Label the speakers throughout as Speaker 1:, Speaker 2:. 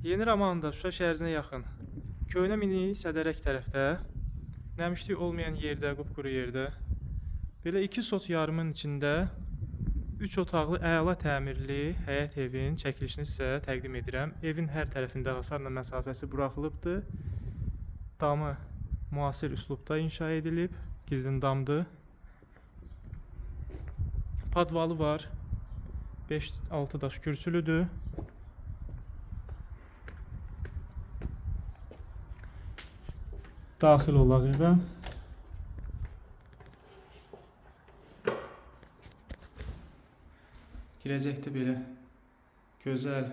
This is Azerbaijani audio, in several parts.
Speaker 1: Yeni Romanda Şuşa şəhərinə yaxın. Köhnə mini Sədərək tərəfdə. Nəmişlik olmayan yerdə, qupquru yerdə. Belə 2 sot yarımın içində 3 otaqlı əla təmirli həyət evin çəkilişini sizə təqdim edirəm. Evin hər tərəfində hasarla məsafəsi buraxılıbdır. Damı müasir üslubda inşa edilib. Gizlin damdır. Padvalı var. 5-6 daş kürsülüdür. Daxil olaq evə. Girəcəkdə belə gözəl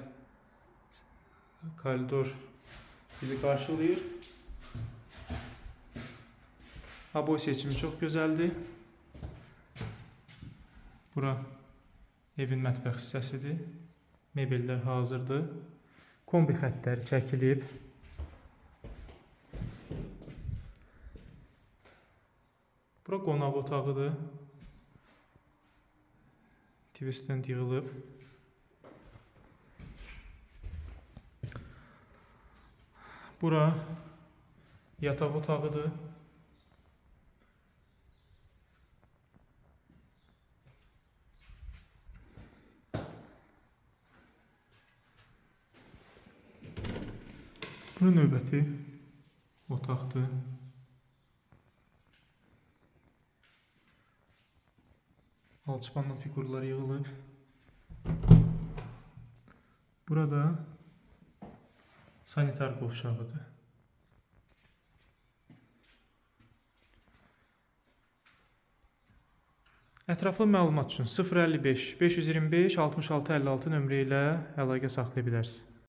Speaker 1: koridor bizi qarşılayır. Aboy seçimi çox gözəldir. Bura evin mətbəx hissəsidir. Mebellər hazırdır. Kombi xəttləri çəkilib. Bura qonaq otağıdır. Tvistdən yığılıb. Bura yataq otağıdır. Bura növbəti otaqdır. Alçıpanla figurlar yığılıb. Burada sanitar qovşağıdır. Ətraflı məlumat üçün 055 525 66 56 nömrə ilə əlaqə saxlaya bilərsiniz.